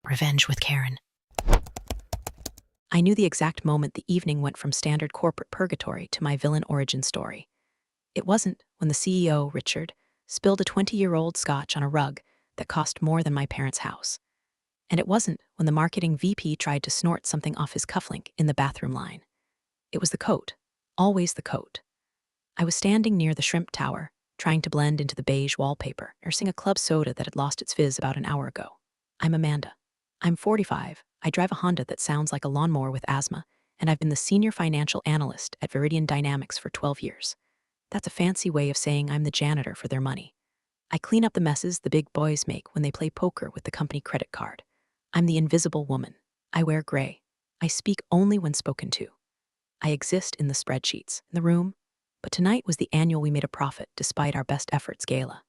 Revenge with Karen. I knew the exact moment the evening went from standard corporate purgatory to my villain origin story. It wasn't when the CEO, Richard, spilled a 20-year-old scotch on a rug that cost more than my parents' house. And it wasn't when the marketing VP tried to snort something off his cufflink in the bathroom line. It was the coat. Always the coat. I was standing near the shrimp tower, trying to blend into the beige wallpaper, nursing a club soda that had lost its fizz about an hour ago. I'm Amanda. I'm 45. I drive a Honda that sounds like a lawnmower with asthma, and I've been the senior financial analyst at Viridian Dynamics for 12 years. That's a fancy way of saying I'm the janitor for their money. I clean up the messes the big boys make when they play poker with the company credit card. I'm the invisible woman. I wear gray. I speak only when spoken to. I exist in the spreadsheets, in the room. But tonight was the annual We Made a Profit Despite Our Best Efforts gala.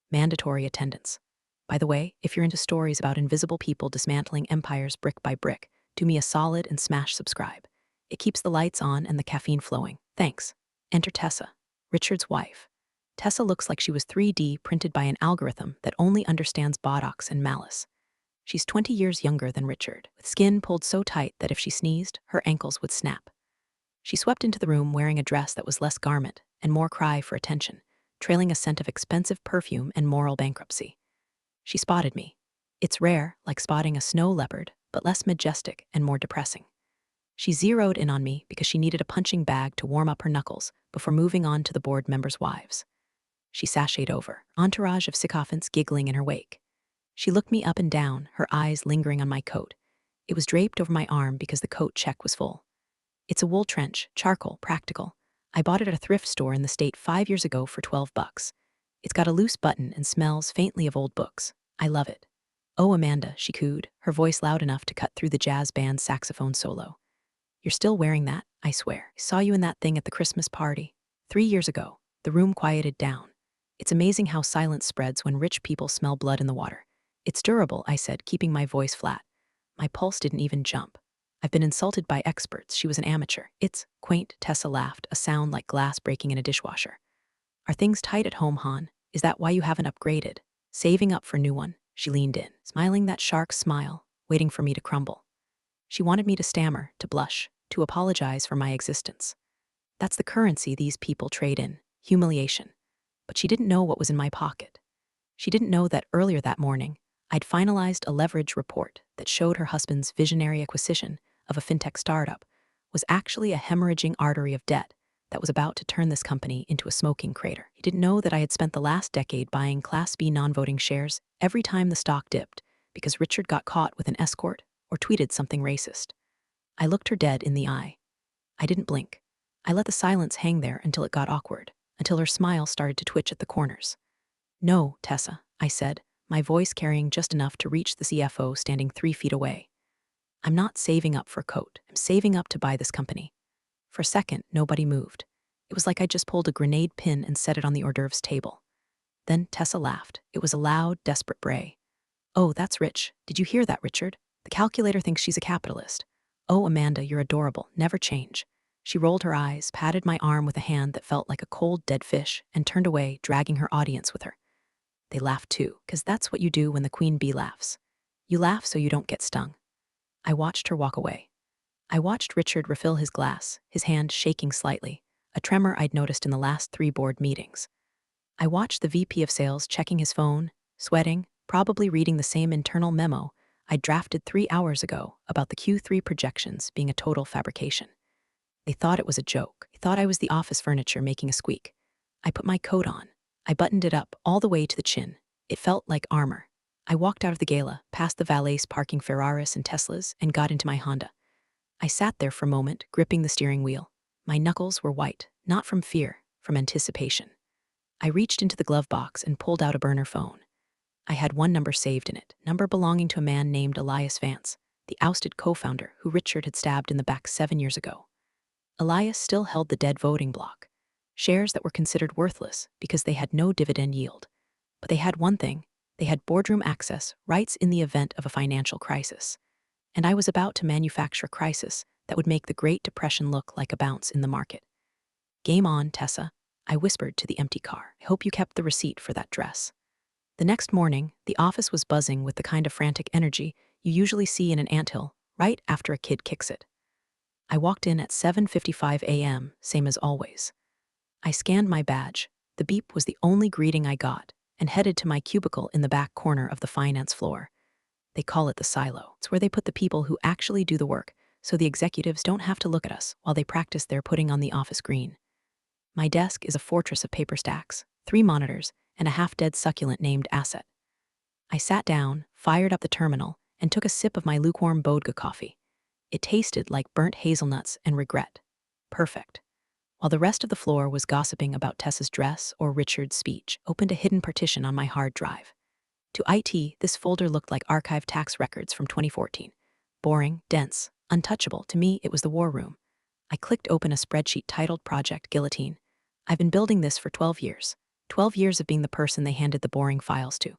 Mandatory attendance. By the way, if you're into stories about invisible people dismantling empires brick by brick, do me a solid and smash subscribe. It keeps the lights on and the caffeine flowing. Thanks. Enter Tessa, Richard's wife. Tessa looks like she was 3D printed by an algorithm that only understands botox and malice. She's 20 years younger than Richard, with skin pulled so tight that if she sneezed, her ankles would snap. She swept into the room wearing a dress that was less garment and more cry for attention, trailing a scent of expensive perfume and moral bankruptcy. She spotted me. It's rare, like spotting a snow leopard, but less majestic and more depressing. She zeroed in on me because she needed a punching bag to warm up her knuckles before moving on to the board members' wives. She sashayed over, entourage of sycophants giggling in her wake. She looked me up and down, her eyes lingering on my coat. It was draped over my arm because the coat check was full. It's a wool trench, charcoal, practical. I bought it at a thrift store in the state 5 years ago for $12. It's got a loose button and smells faintly of old books. I love it. Oh, Amanda, she cooed, her voice loud enough to cut through the jazz band's saxophone solo. You're still wearing that, I swear. I saw you in that thing at the Christmas party. 3 years ago. The room quieted down. It's amazing how silence spreads when rich people smell blood in the water. It's durable, I said, keeping my voice flat. My pulse didn't even jump. I've been insulted by experts. She was an amateur. It's quaint, Tessa laughed, a sound like glass breaking in a dishwasher. Are things tight at home, Han? Is that why you haven't upgraded? Saving up for a new one. She leaned in, smiling that shark smile, waiting for me to crumble. She wanted me to stammer, to blush, to apologize for my existence. That's the currency these people trade in, humiliation. But she didn't know what was in my pocket. She didn't know that earlier that morning, I'd finalized a leverage report that showed her husband's visionary acquisition of a fintech startup was actually a hemorrhaging artery of debt that was about to turn this company into a smoking crater. He didn't know that I had spent the last decade buying Class B non-voting shares every time the stock dipped because Richard got caught with an escort or tweeted something racist. I looked her dead in the eye. I didn't blink. I let the silence hang there until it got awkward, until her smile started to twitch at the corners. No, Tessa, I said, my voice carrying just enough to reach the CFO standing 3 feet away. I'm not saving up for a coat. I'm saving up to buy this company. For a second, nobody moved. It was like I just pulled a grenade pin and set it on the hors d'oeuvres table. Then Tessa laughed. It was a loud, desperate bray. Oh, that's rich. Did you hear that, Richard? The calculator thinks she's a capitalist. Oh, Amanda, you're adorable. Never change. She rolled her eyes, patted my arm with a hand that felt like a cold, dead fish, and turned away, dragging her audience with her. They laughed too, because that's what you do when the queen bee laughs. You laugh so you don't get stung. I watched her walk away. I watched Richard refill his glass, his hand shaking slightly, a tremor I'd noticed in the last 3 board meetings. I watched the VP of sales checking his phone, sweating, probably reading the same internal memo I'd drafted 3 hours ago about the Q3 projections being a total fabrication. They thought it was a joke. They thought I was the office furniture making a squeak. I put my coat on. I buttoned it up all the way to the chin. It felt like armor. I walked out of the gala, past the valets parking Ferraris and Teslas, and got into my Honda. I sat there for a moment, gripping the steering wheel. My knuckles were white, not from fear, from anticipation. I reached into the glove box and pulled out a burner phone. I had one number saved in it, number belonging to a man named Elias Vance, the ousted co-founder who Richard had stabbed in the back 7 years ago. Elias still held the dead voting block, shares that were considered worthless because they had no dividend yield. But they had one thing. They had boardroom access, rights in the event of a financial crisis. And I was about to manufacture a crisis that would make the Great Depression look like a bounce in the market. Game on, Tessa, I whispered to the empty car. I hope you kept the receipt for that dress. The next morning, the office was buzzing with the kind of frantic energy you usually see in an anthill, right after a kid kicks it. I walked in at 7:55 a.m., same as always. I scanned my badge. The beep was the only greeting I got, and headed to my cubicle in the back corner of the finance floor. They call it the silo. It's where they put the people who actually do the work, so the executives don't have to look at us while they practice their putting on the office green. My desk is a fortress of paper stacks, 3 monitors, and a half-dead succulent named Asset. I sat down, fired up the terminal, and took a sip of my lukewarm Bodega coffee. It tasted like burnt hazelnuts and regret. Perfect. While the rest of the floor was gossiping about Tessa's dress or Richard's speech, opened a hidden partition on my hard drive. To IT, this folder looked like archived tax records from 2014. Boring, dense, untouchable. To me, it was the war room. I clicked open a spreadsheet titled Project Guillotine. I've been building this for 12 years. 12 years of being the person they handed the boring files to.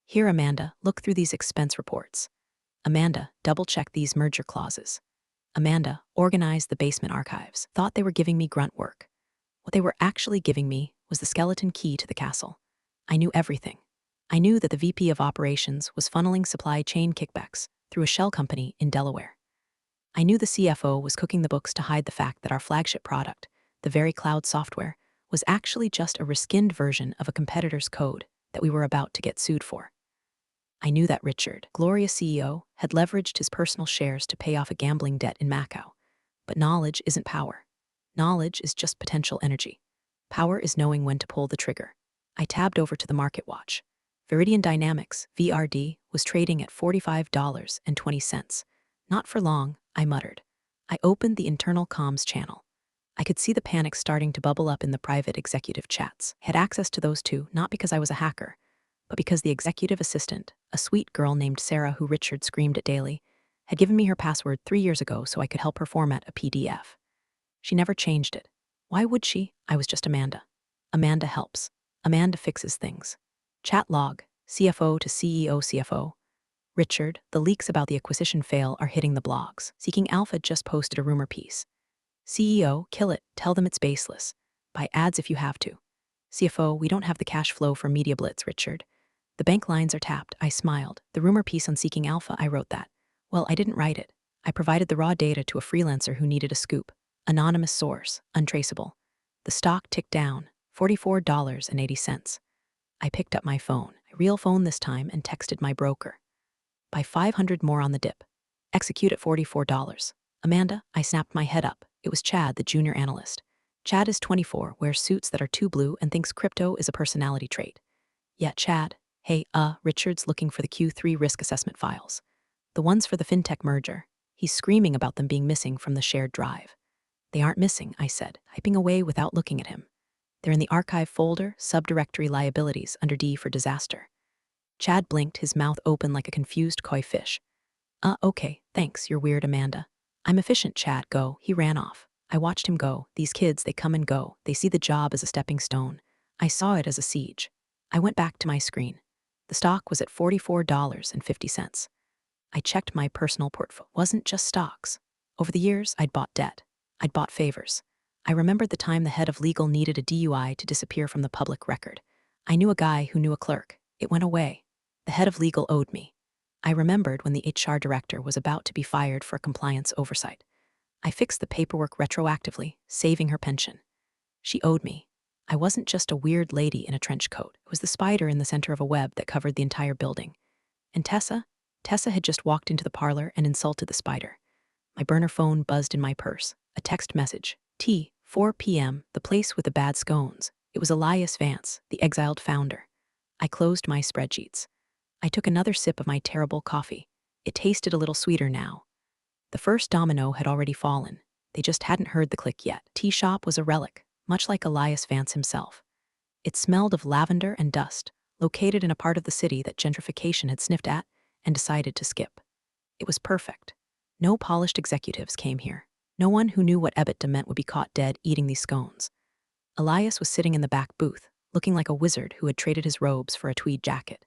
Here, Amanda, look through these expense reports. Amanda, double-check these merger clauses. Amanda, organize the basement archives. Thought they were giving me grunt work. What they were actually giving me was the skeleton key to the castle. I knew everything. I knew that the VP of Operations was funneling supply chain kickbacks through a shell company in Delaware. I knew the CFO was cooking the books to hide the fact that our flagship product, the very cloud software, was actually just a reskinned version of a competitor's code that we were about to get sued for. I knew that Richard, Gloria's CEO, had leveraged his personal shares to pay off a gambling debt in Macau. But knowledge isn't power. Knowledge is just potential energy. Power is knowing when to pull the trigger. I tabbed over to the market watch. Viridian Dynamics, VRD, was trading at $45.20. Not for long, I muttered. I opened the internal comms channel. I could see the panic starting to bubble up in the private executive chats. I had access to those too, not because I was a hacker, but because the executive assistant, a sweet girl named Sarah who Richard screamed at daily, had given me her password 3 years ago so I could help her format a PDF. She never changed it. Why would she? I was just Amanda. Amanda helps. Amanda fixes things. Chat log, CFO to CEO CFO. Richard, the leaks about the acquisition fail are hitting the blogs. Seeking Alpha just posted a rumor piece. CEO, kill it, tell them it's baseless. Buy ads if you have to. CFO, we don't have the cash flow for Media Blitz, Richard. The bank lines are tapped. I smiled. The rumor piece on Seeking Alpha, I wrote that. Well, I didn't write it. I provided the raw data to a freelancer who needed a scoop. Anonymous source, untraceable. The stock ticked down, $44.80. I picked up my phone, a real phone this time, and texted my broker. Buy 500 more on the dip. Execute at $44. Amanda, I snapped my head up. It was Chad, the junior analyst. Chad is 24, wears suits that are too blue, and thinks crypto is a personality trait. Yeah, Chad. Hey, Richard's looking for the Q3 risk assessment files. The ones for the fintech merger. He's screaming about them being missing from the shared drive. They aren't missing, I said, typing away without looking at him. They're in the archive folder, subdirectory liabilities, under D for disaster. Chad blinked, his mouth open like a confused koi fish. Okay, thanks, you're weird, Amanda. I'm efficient, Chad, go. He ran off. I watched him go. These kids, they come and go. They see the job as a stepping stone. I saw it as a siege. I went back to my screen. The stock was at $44.50. I checked my personal portfolio. Wasn't just stocks. Over the years, I'd bought debt. I'd bought favors. I remembered the time the head of legal needed a DUI to disappear from the public record. I knew a guy who knew a clerk. It went away. The head of legal owed me. I remembered when the HR director was about to be fired for compliance oversight. I fixed the paperwork retroactively, saving her pension. She owed me. I wasn't just a weird lady in a trench coat. It was the spider in the center of a web that covered the entire building. And Tessa had just walked into the parlor and insulted the spider. My burner phone buzzed in my purse. A text message. 4 p.m., the place with the bad scones. It was Elias Vance, the exiled founder. I closed my spreadsheets. I took another sip of my terrible coffee. It tasted a little sweeter now. The first domino had already fallen. They just hadn't heard the click yet. Tea shop was a relic, much like Elias Vance himself. It smelled of lavender and dust, located in a part of the city that gentrification had sniffed at and decided to skip. It was perfect. No polished executives came here. No one who knew what EBITDA meant would be caught dead eating these scones. Elias was sitting in the back booth, looking like a wizard who had traded his robes for a tweed jacket.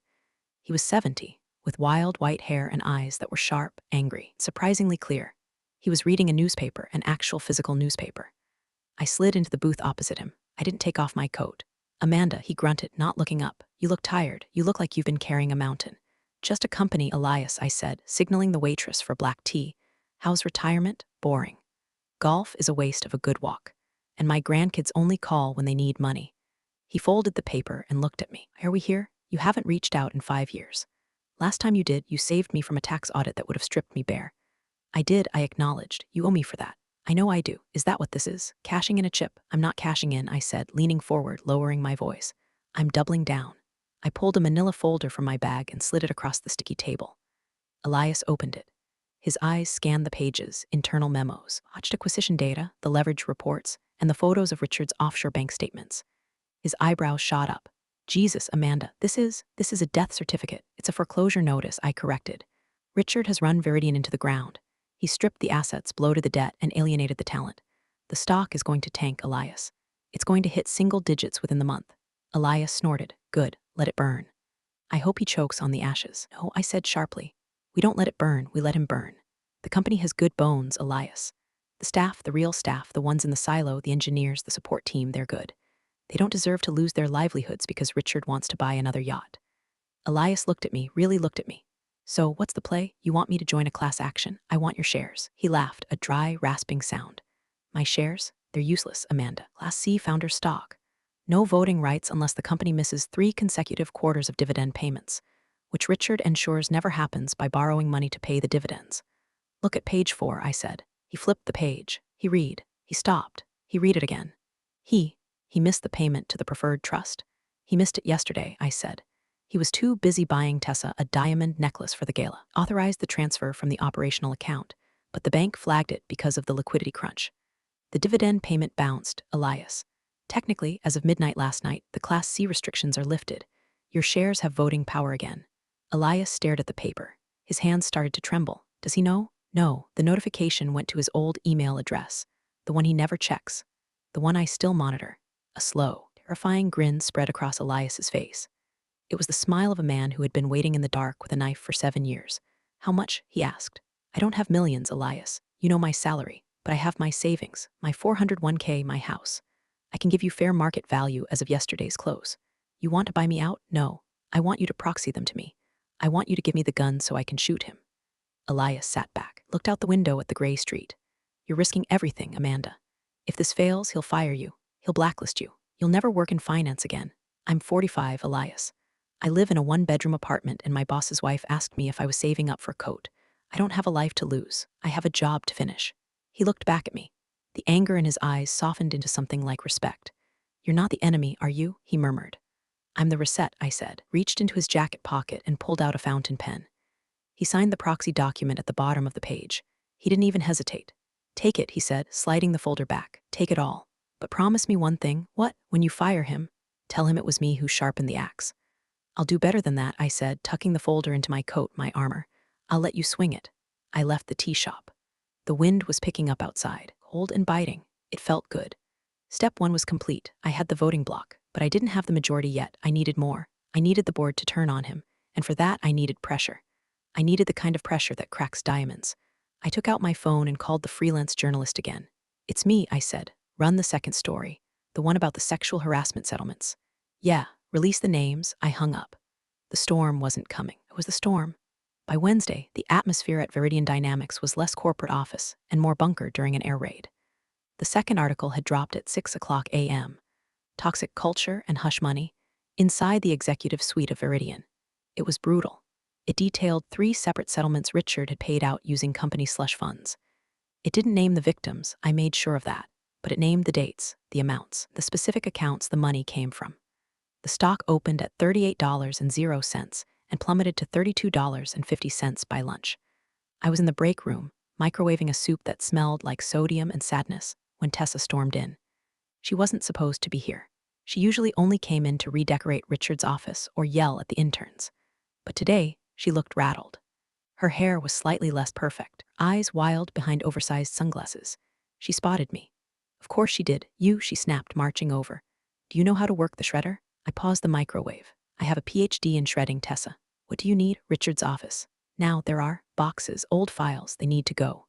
He was 70, with wild white hair and eyes that were sharp, angry, surprisingly clear. He was reading a newspaper, an actual physical newspaper. I slid into the booth opposite him. I didn't take off my coat. Amanda, he grunted, not looking up. You look tired. You look like you've been carrying a mountain. Just a company, Elias, I said, signaling the waitress for black tea. How's retirement? Boring. Golf is a waste of a good walk. And my grandkids only call when they need money. He folded the paper and looked at me. Are we here? You haven't reached out in 5 years. Last time you did, you saved me from a tax audit that would have stripped me bare. I did, I acknowledged. You owe me for that. I know I do. Is that what this is? Cashing in a chip? I'm not cashing in, I said, leaning forward, lowering my voice. I'm doubling down. I pulled a manila folder from my bag and slid it across the sticky table. Elias opened it. His eyes scanned the pages, internal memos, watched acquisition data, the leverage reports, and the photos of Richard's offshore bank statements. His eyebrows shot up. Jesus, Amanda, this is a death certificate. It's a foreclosure notice, I corrected. Richard has run Viridian into the ground. He stripped the assets, bloated the debt, and alienated the talent. The stock is going to tank, Elias. It's going to hit single digits within the month. Elias snorted. Good, let it burn. I hope he chokes on the ashes. No, I said sharply. We don't let it burn, we let him burn. The company has good bones, Elias. The staff, the real staff, the ones in the silo, the engineers, the support team, they're good. They don't deserve to lose their livelihoods because Richard wants to buy another yacht. Elias looked at me, really looked at me. So, what's the play? You want me to join a class action? I want your shares. He laughed, a dry, rasping sound. My shares? They're useless, Amanda. Class C founder stock. No voting rights unless the company misses 3 consecutive quarters of dividend payments, which Richard ensures never happens by borrowing money to pay the dividends. Look at page 4, I said. He flipped the page. He stopped. He read it again. He missed the payment to the preferred trust. He missed it yesterday, I said. He was too busy buying Tessa a diamond necklace for the gala. Authorized the transfer from the operational account, but the bank flagged it because of the liquidity crunch. The dividend payment bounced, Elias. Technically, as of midnight last night, the Class C restrictions are lifted. Your shares have voting power again. Elias stared at the paper. His hands started to tremble. Does he know? No, the notification went to his old email address, the one he never checks, the one I still monitor. A slow, terrifying grin spread across Elias's face. It was the smile of a man who had been waiting in the dark with a knife for 7 years. How much? He asked. I don't have millions, Elias. You know my salary, but I have my savings, my 401k, my house. I can give you fair market value as of yesterday's close. You want to buy me out? No. I want you to proxy them to me. I want you to give me the gun so I can shoot him. Elias sat back, looked out the window at the gray street. You're risking everything, Amanda. If this fails, he'll fire you. He'll blacklist you. You'll never work in finance again. I'm 45, Elias. I live in a 1-bedroom apartment and my boss's wife asked me if I was saving up for a coat. I don't have a life to lose. I have a job to finish. He looked back at me. The anger in his eyes softened into something like respect. You're not the enemy, are you? He murmured. I'm the reset, I said, reached into his jacket pocket and pulled out a fountain pen. He signed the proxy document at the bottom of the page. He didn't even hesitate. Take it, he said, sliding the folder back. Take it all. But promise me one thing. What? When you fire him, tell him it was me who sharpened the axe. I'll do better than that, I said, tucking the folder into my coat, my armor. I'll let you swing it. I left the tea shop. The wind was picking up outside, cold and biting. It felt good. Step 1 was complete. I had the voting block, but I didn't have the majority yet. I needed more. I needed the board to turn on him, and for that I needed pressure. I needed the kind of pressure that cracks diamonds. I took out my phone and called the freelance journalist again. It's me, I said. Run the second story, the one about the sexual harassment settlements. Yeah, release the names. I hung up. The storm wasn't coming. It was the storm. By Wednesday, the atmosphere at Viridian Dynamics was less corporate office and more bunker during an air raid. The second article had dropped at 6:00 a.m. Toxic culture and hush money inside the executive suite of Viridian. It was brutal. It detailed 3 separate settlements Richard had paid out using company slush funds. It didn't name the victims, I made sure of that, but it named the dates, the amounts, the specific accounts the money came from. The stock opened at $38.00 and plummeted to $32.50 by lunch. I was in the break room, microwaving a soup that smelled like sodium and sadness, when Tessa stormed in. She wasn't supposed to be here. She usually only came in to redecorate Richard's office or yell at the interns. But today, she looked rattled. Her hair was slightly less perfect, eyes wild behind oversized sunglasses. She spotted me. Of course she did. You, she snapped, marching over. Do you know how to work the shredder? I paused the microwave. I have a PhD in shredding, Tessa. What do you need? Richard's office. Now there are boxes, old files, they need to go.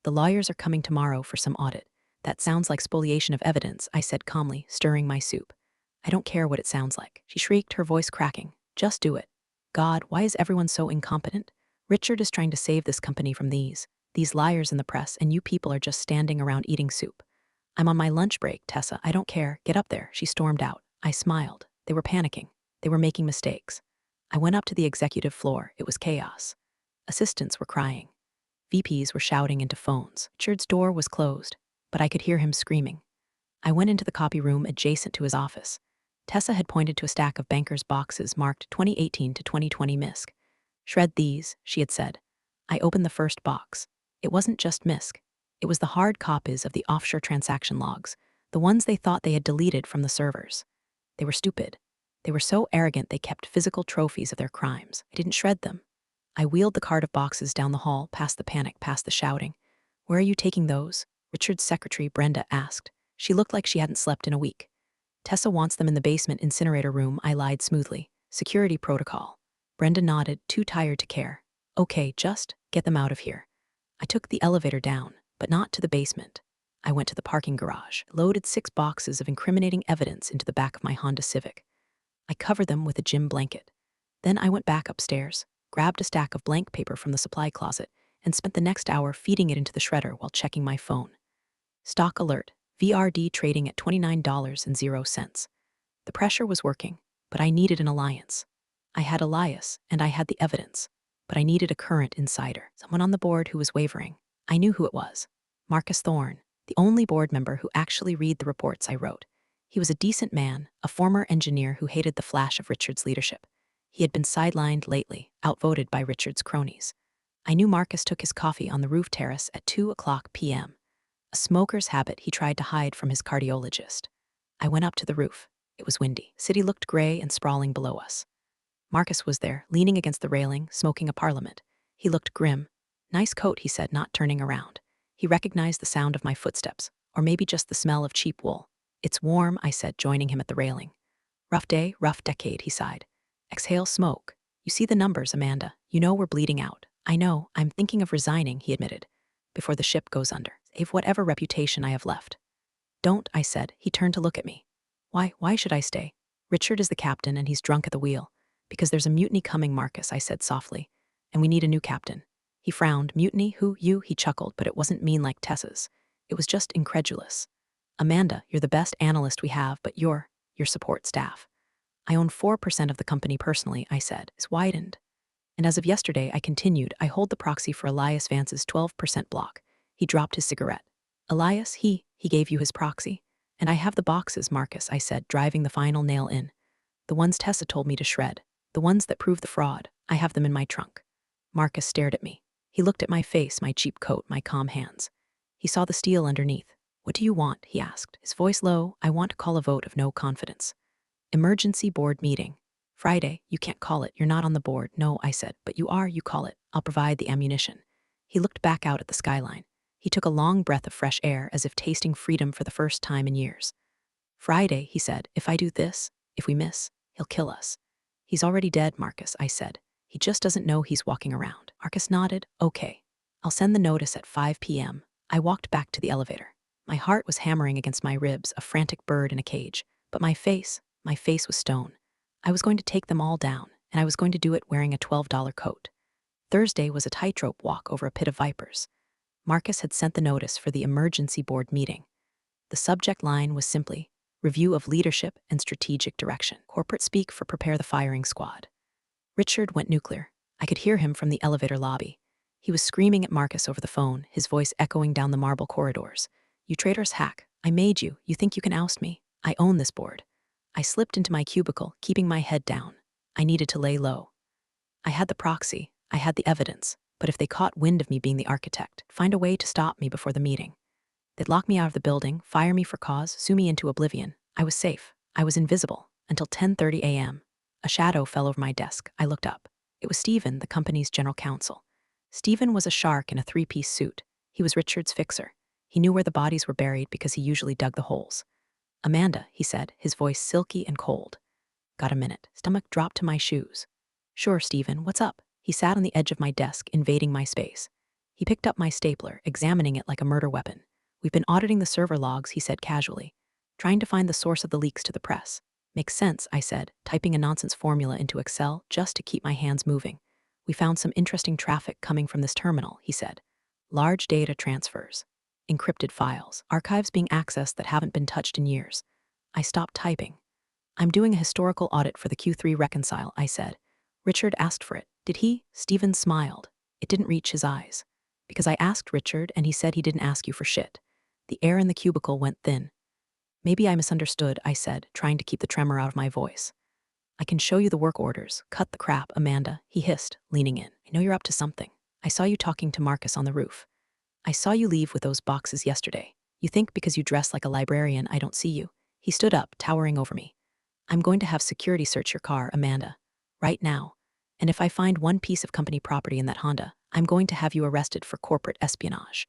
The lawyers are coming tomorrow for some audit. That sounds like spoliation of evidence, I said calmly, stirring my soup. I don't care what it sounds like. She shrieked, her voice cracking. Just do it. God, why is everyone so incompetent? Richard is trying to save this company from these liars in the press, and you people are just standing around eating soup. I'm on my lunch break, Tessa. I don't care. Get up there. She stormed out. I smiled. They were panicking. They were making mistakes. I went up to the executive floor. It was chaos. Assistants were crying. VPs were shouting into phones. Richard's door was closed, but I could hear him screaming. I went into the copy room adjacent to his office. Tessa had pointed to a stack of banker's boxes marked 2018 to 2020 MISC. Shred these, she had said. I opened the first box. It wasn't just MISC. It was the hard copies of the offshore transaction logs, the ones they thought they had deleted from the servers. They were stupid. They were so arrogant they kept physical trophies of their crimes. I didn't shred them. I wheeled the cart of boxes down the hall, past the panic, past the shouting. Where are you taking those? Richard's secretary, Brenda, asked. She looked like she hadn't slept in a week. Tessa wants them in the basement incinerator room, I lied smoothly. Security protocol. Brenda nodded, too tired to care. Okay, just get them out of here. I took the elevator down, but not to the basement. I went to the parking garage, loaded 6 boxes of incriminating evidence into the back of my Honda Civic. I covered them with a gym blanket. Then I went back upstairs, grabbed a stack of blank paper from the supply closet, and spent the next hour feeding it into the shredder while checking my phone. Stock alert, VRD trading at $29.00. The pressure was working, but I needed an alliance. I had Elias, and I had the evidence, but I needed a current insider, someone on the board who was wavering. I knew who it was. Marcus Thorne, the only board member who actually read the reports I wrote. He was a decent man, a former engineer who hated the flash of Richard's leadership. He had been sidelined lately, outvoted by Richard's cronies. I knew Marcus took his coffee on the roof terrace at 2:00 p.m., a smoker's habit he tried to hide from his cardiologist. I went up to the roof. It was windy. The city looked gray and sprawling below us. Marcus was there, leaning against the railing, smoking a parliament. He looked grim. Nice coat, he said, not turning around. He recognized the sound of my footsteps, or maybe just the smell of cheap wool. It's warm, I said, joining him at the railing. Rough day, rough decade, he sighed. Exhale smoke. You see the numbers, Amanda. You know we're bleeding out. I know, I'm thinking of resigning, he admitted, before the ship goes under. Save whatever reputation I have left. Don't, I said. He turned to look at me. Why should I stay? Richard is the captain and he's drunk at the wheel. Because there's a mutiny coming, Marcus, I said softly. And we need a new captain. He frowned. Mutiny? Who? You? He chuckled, but it wasn't mean like Tessa's. It was just incredulous. Amanda, you're the best analyst we have, but your support staff. I own 4% of the company personally, I said. It's widened. And as of yesterday, I continued, I hold the proxy for Elias Vance's 12% block. He dropped his cigarette. Elias, he gave you his proxy. And I have the boxes, Marcus, I said, driving the final nail in. The ones Tessa told me to shred. The ones that prove the fraud. I have them in my trunk. Marcus stared at me. He looked at my face, my cheap coat, my calm hands. He saw the steel underneath. What do you want? He asked, his voice low. I want to call a vote of no confidence. Emergency board meeting. Friday, you can't call it. You're not on the board. No, I said, but you are, you call it. I'll provide the ammunition. He looked back out at the skyline. He took a long breath of fresh air as if tasting freedom for the first time in years. Friday, he said, if I do this, if we miss, he'll kill us. He's already dead, Marcus, I said. He just doesn't know he's walking around. Marcus nodded. Okay. I'll send the notice at 5 p.m. I walked back to the elevator. My heart was hammering against my ribs, a frantic bird in a cage. But my face was stone. I was going to take them all down, and I was going to do it wearing a $12 coat. Thursday was a tightrope walk over a pit of vipers. Marcus had sent the notice for the emergency board meeting. The subject line was simply, Review of Leadership and Strategic Direction. Corporate speak for Prepare the Firing Squad. Richard went nuclear. I could hear him from the elevator lobby. He was screaming at Marcus over the phone, his voice echoing down the marble corridors. You traitorous hack. I made you. You think you can oust me? I own this board. I slipped into my cubicle, keeping my head down. I needed to lay low. I had the proxy. I had the evidence. But if they caught wind of me being the architect, find a way to stop me before the meeting. They'd lock me out of the building, fire me for cause, sue me into oblivion. I was safe. I was invisible. Until 10:30 a.m. A shadow fell over my desk. I looked up. It was Stephen, the company's general counsel. Stephen was a shark in a 3-piece suit. He was Richard's fixer. He knew where the bodies were buried because he usually dug the holes. Amanda, he said, his voice silky and cold. Got a minute. Stomach dropped to my shoes. Sure, Stephen, what's up? He sat on the edge of my desk, invading my space. He picked up my stapler, examining it like a murder weapon. We've been auditing the server logs, he said casually, trying to find the source of the leaks to the press. Makes sense, I said, typing a nonsense formula into Excel just to keep my hands moving. We found some interesting traffic coming from this terminal, he said. Large data transfers, encrypted files, archives being accessed that haven't been touched in years. I stopped typing. I'm doing a historical audit for the Q3 reconcile, I said. Richard asked for it. Did he? Stephen smiled. It didn't reach his eyes. Because I asked Richard and he said he didn't ask you for shit. The air in the cubicle went thin. Maybe I misunderstood, I said, trying to keep the tremor out of my voice. I can show you the work orders. Cut the crap, Amanda, he hissed, leaning in. I know you're up to something. I saw you talking to Marcus on the roof. I saw you leave with those boxes yesterday. You think because you dress like a librarian I don't see you. He stood up, towering over me. I'm going to have security search your car, Amanda. Right now. And if I find one piece of company property in that Honda, I'm going to have you arrested for corporate espionage.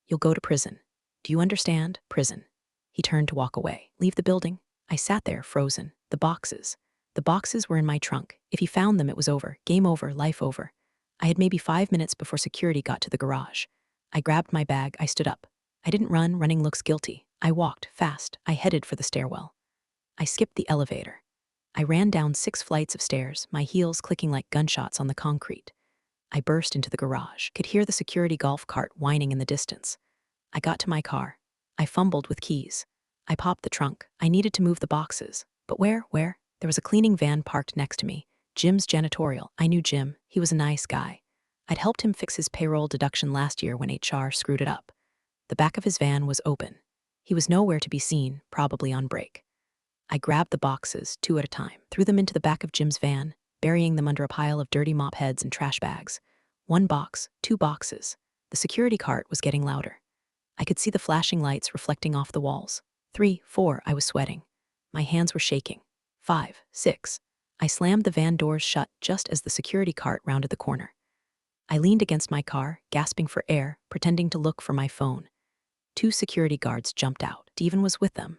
You'll go to prison. Do you understand? Prison. He turned to walk away. Leave the building. I sat there, frozen. The boxes. The boxes were in my trunk. If he found them, it was over. Game over, life over. I had maybe 5 minutes before security got to the garage. I grabbed my bag. I stood up. I didn't run. Running looks guilty. I walked, fast. I headed for the stairwell. I skipped the elevator. I ran down 6 flights of stairs, my heels clicking like gunshots on the concrete. I burst into the garage, could hear the security golf cart whining in the distance. I got to my car. I fumbled with keys. I popped the trunk. I needed to move the boxes. But where? There was a cleaning van parked next to me. Jim's janitorial. I knew Jim. He was a nice guy. I'd helped him fix his payroll deduction last year when HR screwed it up. The back of his van was open. He was nowhere to be seen, probably on break. I grabbed the boxes, 2 at a time, threw them into the back of Jim's van, burying them under a pile of dirty mop heads and trash bags. 1 box, 2 boxes. The security cart was getting louder. I could see the flashing lights reflecting off the walls. 3, 4, I was sweating. My hands were shaking. 5, 6. I slammed the van doors shut just as the security cart rounded the corner. I leaned against my car, gasping for air, pretending to look for my phone. 2 security guards jumped out. Stephen was with them.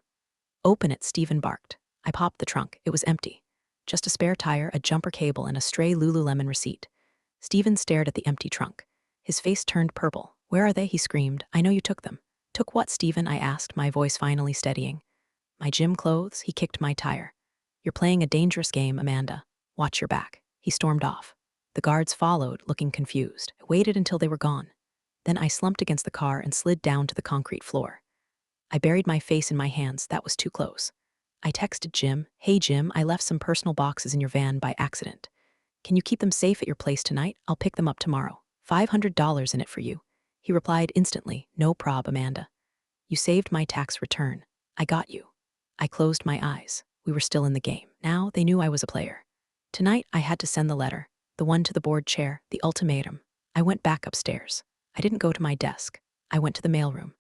Open it, Stephen barked. I popped the trunk. It was empty. Just a spare tire, a jumper cable, and a stray Lululemon receipt. Stephen stared at the empty trunk. His face turned purple. Where are they? He screamed. I know you took them. Took what, Stephen? I asked, my voice finally steadying. My gym clothes? He kicked my tire. You're playing a dangerous game, Amanda. Watch your back. He stormed off. The guards followed, looking confused. I waited until they were gone. Then I slumped against the car and slid down to the concrete floor. I buried my face in my hands. That was too close. I texted Jim. Hey Jim, I left some personal boxes in your van by accident. Can you keep them safe at your place tonight? I'll pick them up tomorrow. $500 in it for you. He replied instantly. No prob, Amanda. You saved my tax return. I got you. I closed my eyes. We were still in the game. Now they knew I was a player. Tonight I had to send the letter, the one to the board chair, the ultimatum. I went back upstairs. I didn't go to my desk. I went to the mailroom.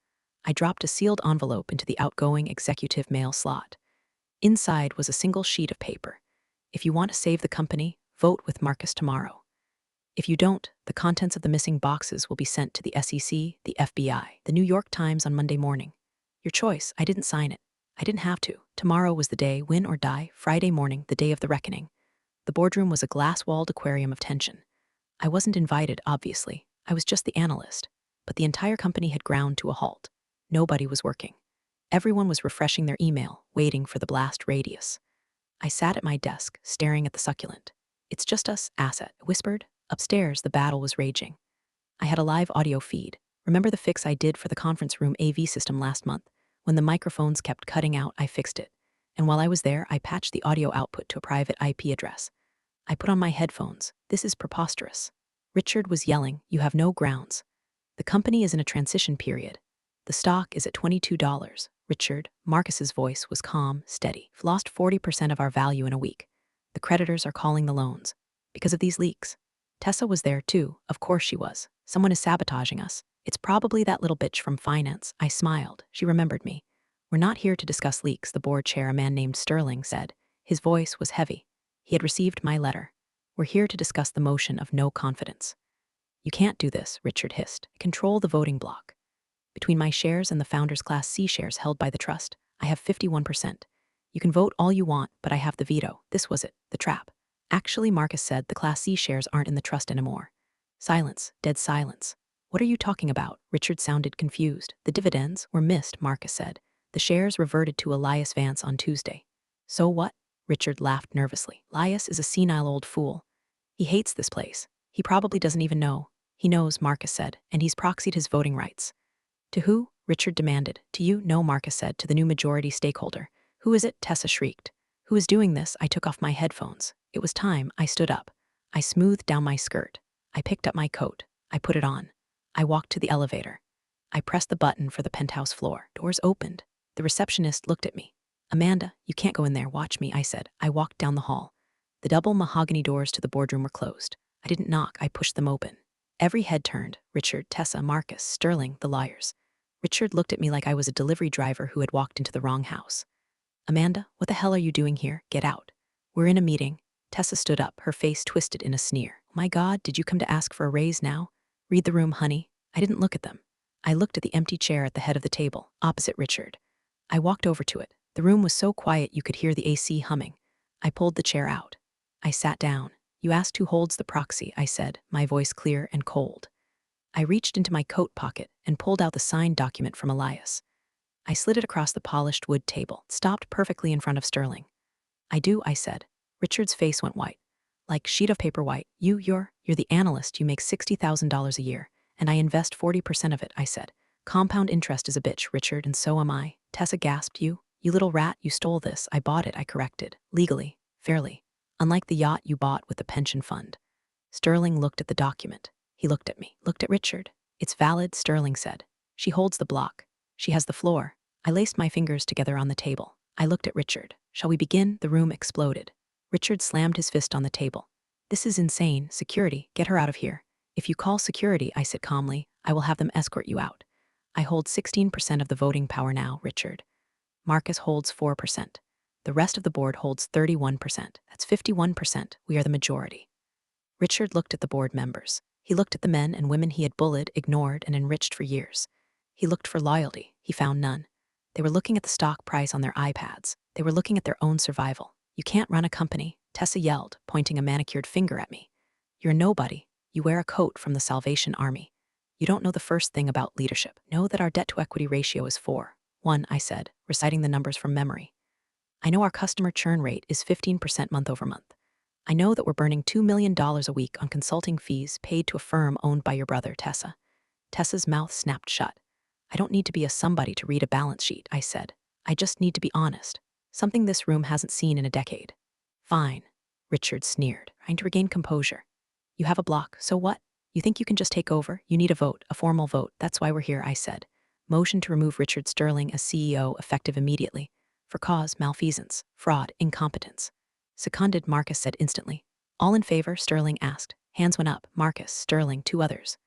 I dropped a sealed envelope into the outgoing executive mail slot. Inside was a single sheet of paper. If you want to save the company, vote with Marcus tomorrow. If you don't, the contents of the missing boxes will be sent to the SEC, the FBI, the New York Times on Monday morning. Your choice. I didn't sign it. I didn't have to. Tomorrow was the day, win or die, Friday morning, the day of the reckoning. The boardroom was a glass-walled aquarium of tension. I wasn't invited, obviously. I was just the analyst. But the entire company had ground to a halt. Nobody was working. Everyone was refreshing their email, waiting for the blast radius. I sat at my desk, staring at the succulent. It's just us, Asset, I whispered. Upstairs, the battle was raging. I had a live audio feed. Remember the fix I did for the conference room AV system last month? When the microphones kept cutting out, I fixed it. And while I was there, I patched the audio output to a private IP address. I put on my headphones. This is preposterous. Richard was yelling, you have no grounds. The company is in a transition period. The stock is at $22. Richard, Marcus's voice was calm, steady. We've lost 40% of our value in a week. The creditors are calling the loans. Because of these leaks. Tessa was there too. Of course she was. Someone is sabotaging us. It's probably that little bitch from finance. I smiled. She remembered me. We're not here to discuss leaks, the board chair, a man named Sterling, said. His voice was heavy. He had received my letter. We're here to discuss the motion of no confidence. You can't do this, Richard hissed. Control the voting block. Between my shares and the Founders Class C shares held by the trust, I have 51%. You can vote all you want, but I have the veto. This was it, the trap. Actually, Marcus said the Class C shares aren't in the trust anymore. Silence, dead silence. What are you talking about? Richard sounded confused. The dividends were missed, Marcus said. The shares reverted to Elias Vance on Tuesday. So what? Richard laughed nervously. Elias is a senile old fool. He hates this place. He probably doesn't even know. He knows, Marcus said, and he's proxied his voting rights. To who? Richard demanded. To you? No, Marcus said, to the new majority stakeholder. Who is it? Tessa shrieked. Who is doing this? I took off my headphones. It was time. I stood up. I smoothed down my skirt. I picked up my coat. I put it on. I walked to the elevator. I pressed the button for the penthouse floor. Doors opened. The receptionist looked at me. Amanda, you can't go in there. Watch me, I said. I walked down the hall. The double mahogany doors to the boardroom were closed. I didn't knock. I pushed them open. Every head turned. Richard, Tessa, Marcus, Sterling, the lawyers. Richard looked at me like I was a delivery driver who had walked into the wrong house. Amanda, what the hell are you doing here? Get out. We're in a meeting. Tessa stood up, her face twisted in a sneer. My God, did you come to ask for a raise now? Read the room, honey. I didn't look at them. I looked at the empty chair at the head of the table, opposite Richard. I walked over to it. The room was so quiet you could hear the AC humming. I pulled the chair out. I sat down. You asked who holds the proxy, I said, my voice clear and cold. I reached into my coat pocket and pulled out the signed document from Elias. I slid it across the polished wood table, stopped perfectly in front of Sterling. I do, I said. Richard's face went white. Like sheet of paper white. You're the analyst. You make $60,000 a year, and I invest 40% of it, I said. Compound interest is a bitch, Richard, and so am I. Tessa gasped. You little rat, you stole this. I bought it, I corrected. Legally, fairly. Unlike the yacht you bought with the pension fund. Sterling looked at the document. He looked at me, looked at Richard. It's valid, Sterling said. She holds the block. She has the floor. I laced my fingers together on the table. I looked at Richard. Shall we begin? The room exploded. Richard slammed his fist on the table. This is insane. Security, get her out of here. If you call security, I said calmly, I will have them escort you out. I hold 16% of the voting power now, Richard. Marcus holds 4%. The rest of the board holds 31%. That's 51%. We are the majority. Richard looked at the board members. He looked at the men and women he had bullied, ignored, and enriched for years. He looked for loyalty. He found none. They were looking at the stock price on their iPads. They were looking at their own survival. You can't run a company, Tessa yelled, pointing a manicured finger at me. You're nobody. You wear a coat from the Salvation Army. You don't know the first thing about leadership. Know that our debt-to-equity ratio is 4:1, I said, reciting the numbers from memory. I know our customer churn rate is 15% month over month. I know that we're burning $2 million a week on consulting fees paid to a firm owned by your brother, Tessa. Tessa's mouth snapped shut. I don't need to be a somebody to read a balance sheet, I said. I just need to be honest. Something this room hasn't seen in a decade. Fine, Richard sneered, trying to regain composure. You have a block, so what? You think you can just take over? You need a vote, a formal vote. That's why we're here, I said. Motion to remove Richard Sterling as CEO effective immediately. For cause, malfeasance, fraud, incompetence. Seconded, Marcus said instantly. All in favor, Sterling asked. Hands went up. Marcus, Sterling, 2 others.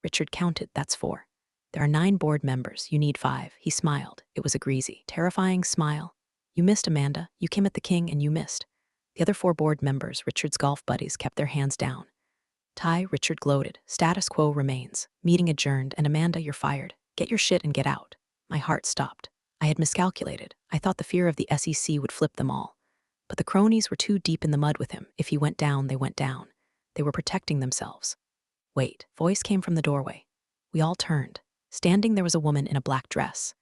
Richard counted. That's 4. There are 9 board members. You need 5. He smiled. It was a greasy, terrifying smile. You missed, Amanda. You came at the king and you missed. The other 4 board members, Richard's golf buddies, kept their hands down. Ty, Richard gloated. Status quo remains. Meeting adjourned, and Amanda, you're fired. Get your shit and get out. My heart stopped. I had miscalculated. I thought the fear of the SEC would flip them all. But the cronies were too deep in the mud with him. If he went down, they went down. They were protecting themselves. Wait, voice came from the doorway. We all turned. Standing there was a woman in a black dress.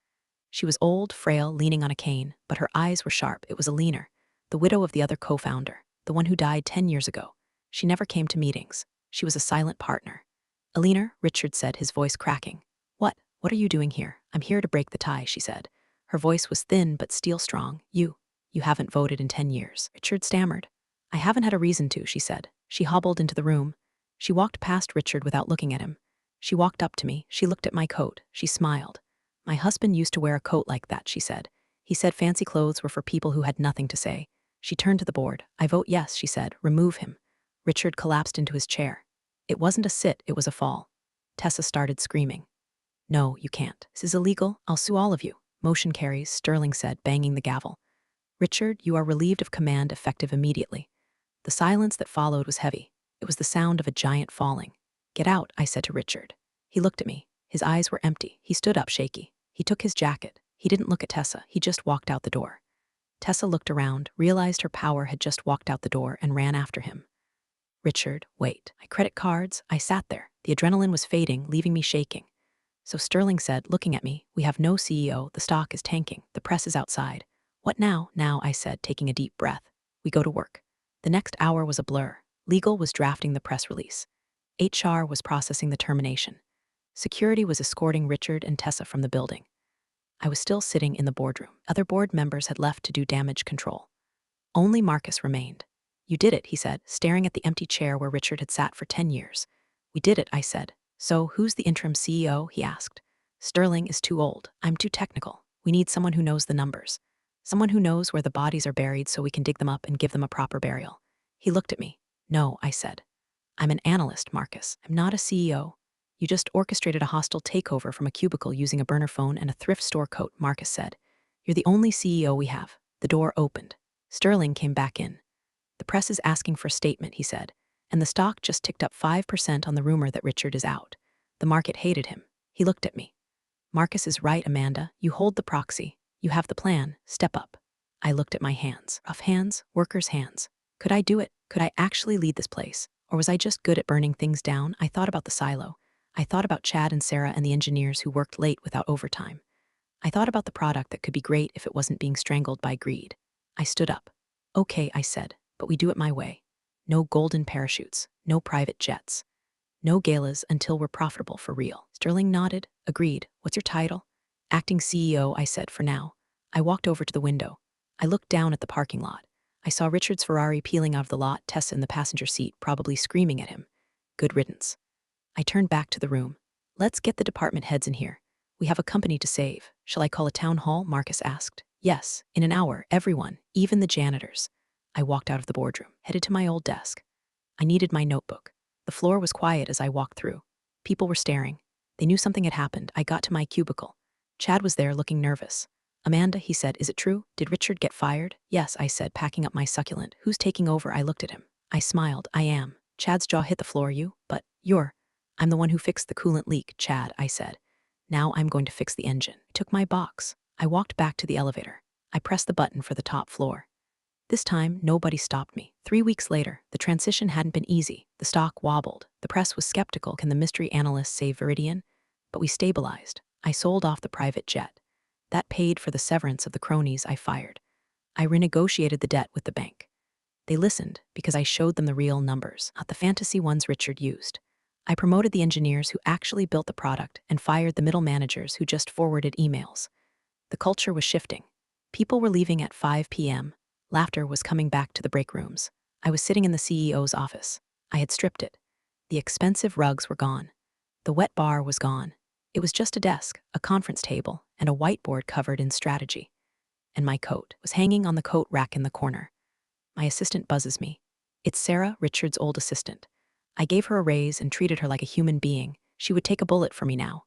She was old, frail, leaning on a cane, but her eyes were sharp. It was Alina, the widow of the other co-founder, the one who died 10 years ago. She never came to meetings. She was a silent partner. Alina, Richard said, his voice cracking. What are you doing here? I'm here to break the tie, she said. Her voice was thin but steel strong. You haven't voted in 10 years. Richard stammered. I haven't had a reason to, she said. She hobbled into the room. She walked past Richard without looking at him. She walked up to me. She looked at my coat. She smiled. My husband used to wear a coat like that, she said. He said fancy clothes were for people who had nothing to say. She turned to the board. I vote yes, she said. Remove him. Richard collapsed into his chair. It wasn't a sit, it was a fall. Tessa started screaming. No, you can't. This is illegal. I'll sue all of you. Motion carries, Sterling said, banging the gavel. Richard, you are relieved of command effective immediately. The silence that followed was heavy. It was the sound of a giant falling. Get out, I said to Richard. He looked at me. His eyes were empty. He stood up, shaky. He took his jacket. He didn't look at Tessa. He just walked out the door. Tessa looked around, realized her power had just walked out the door, and ran after him. Richard, wait. My credit cards. I sat there. The adrenaline was fading, leaving me shaking. So Sterling said, looking at me, we have no CEO, the stock is tanking, the press is outside. What now? Now, I said, taking a deep breath. We go to work. The next hour was a blur. Legal was drafting the press release. HR was processing the termination. Security was escorting Richard and Tessa from the building. I was still sitting in the boardroom. Other board members had left to do damage control. Only Marcus remained. You did it, he said, staring at the empty chair where Richard had sat for 10 years. We did it, I said. So, who's the interim CEO, he asked. Sterling is too old. I'm too technical. We need someone who knows the numbers. Someone who knows where the bodies are buried so we can dig them up and give them a proper burial. He looked at me. No, I said. I'm an analyst, Marcus. I'm not a CEO. You just orchestrated a hostile takeover from a cubicle using a burner phone and a thrift store coat, Marcus said. You're the only CEO we have. The door opened. Sterling came back in. The press is asking for a statement, he said, and the stock just ticked up 5% on the rumor that Richard is out. The market hated him. He looked at me. Marcus is right, Amanda. You hold the proxy. You have the plan. Step up. I looked at my hands. Rough hands, workers' hands. Could I do it? Could I actually lead this place? Or was I just good at burning things down? I thought about the silo. I thought about Chad and Sarah and the engineers who worked late without overtime. I thought about the product that could be great if it wasn't being strangled by greed. I stood up. Okay, I said, but we do it my way. No golden parachutes, no private jets. No galas until we're profitable for real. Sterling nodded, agreed. What's your title? Acting CEO, I said, for now. I walked over to the window. I looked down at the parking lot. I saw Richard's Ferrari peeling out of the lot, Tessa in the passenger seat, probably screaming at him. Good riddance. I turned back to the room. Let's get the department heads in here. We have a company to save. Shall I call a town hall? Marcus asked. Yes, in an hour, everyone, even the janitors. I walked out of the boardroom, headed to my old desk. I needed my notebook. The floor was quiet as I walked through. People were staring. They knew something had happened. I got to my cubicle. Chad was there looking nervous. Amanda, he said, is it true? Did Richard get fired? Yes, I said, packing up my succulent. Who's taking over? I looked at him. I smiled. I am. Chad's jaw hit the floor. I'm the one who fixed the coolant leak, Chad, I said. Now I'm going to fix the engine. I took my box. I walked back to the elevator. I pressed the button for the top floor. This time, nobody stopped me. 3 weeks later, the transition hadn't been easy. The stock wobbled. The press was skeptical. Can the mystery analyst save Viridian? But we stabilized. I sold off the private jet. That paid for the severance of the cronies I fired. I renegotiated the debt with the bank. They listened because I showed them the real numbers, not the fantasy ones Richard used. I promoted the engineers who actually built the product and fired the middle managers who just forwarded emails. The culture was shifting. People were leaving at 5 p.m. Laughter was coming back to the break rooms. I was sitting in the CEO's office. I had stripped it. The expensive rugs were gone. The wet bar was gone. It was just a desk, a conference table, and a whiteboard covered in strategy. And my coat was hanging on the coat rack in the corner. My assistant buzzes me. It's Sarah, Richard's old assistant. I gave her a raise and treated her like a human being. She would take a bullet for me now.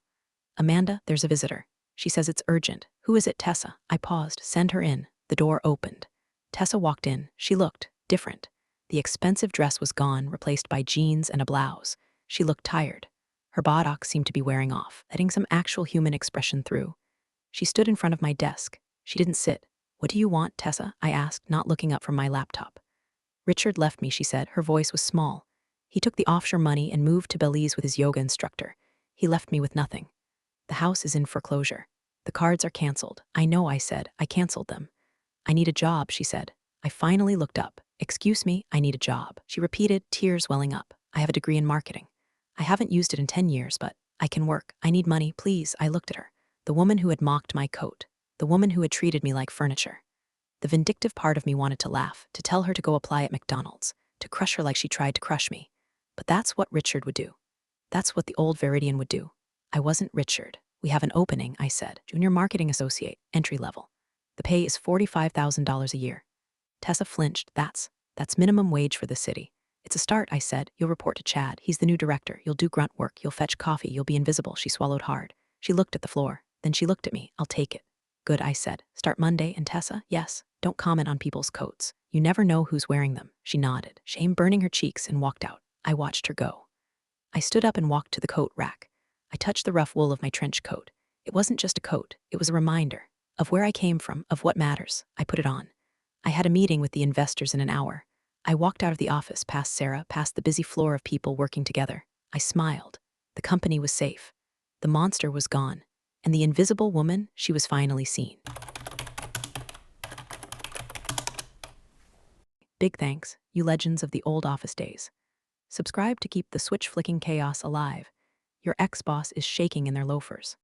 Amanda, there's a visitor. She says it's urgent. Who is it, Tessa? I paused. Send her in. The door opened. Tessa walked in. She looked different. The expensive dress was gone, replaced by jeans and a blouse. She looked tired. Her buttock seemed to be wearing off, letting some actual human expression through. She stood in front of my desk. She didn't sit. What do you want, Tessa? I asked, not looking up from my laptop. Richard left me, she said. Her voice was small. He took the offshore money and moved to Belize with his yoga instructor. He left me with nothing. The house is in foreclosure. The cards are canceled. I know, I said. I canceled them. I need a job, she said. I finally looked up. Excuse me, I need a job. She repeated, tears welling up. I have a degree in marketing. I haven't used it in 10 years, but I can work. I need money, please. I looked at her. The woman who had mocked my coat. The woman who had treated me like furniture. The vindictive part of me wanted to laugh, to tell her to go apply at McDonald's, to crush her like she tried to crush me. But that's what Richard would do. That's what the old Viridian would do. I wasn't Richard. We have an opening, I said. Junior marketing associate, entry level. The pay is $45,000 a year. Tessa flinched. That's minimum wage for the city. It's a start, I said. You'll report to Chad. He's the new director. You'll do grunt work. You'll fetch coffee. You'll be invisible. She swallowed hard. She looked at the floor. Then she looked at me. I'll take it. Good, I said. Start Monday, and Tessa? Yes. Don't comment on people's coats. You never know who's wearing them. She nodded, shame burning her cheeks, and walked out. I watched her go. I stood up and walked to the coat rack. I touched the rough wool of my trench coat. It wasn't just a coat. It was a reminder of where I came from, of what matters. I put it on. I had a meeting with the investors in an hour. I walked out of the office, past Sarah, past the busy floor of people working together. I smiled. The company was safe. The monster was gone. And the invisible woman, she was finally seen. Big thanks, you legends of the old office days. Subscribe to keep the switch flicking chaos alive. Your ex-boss is shaking in their loafers.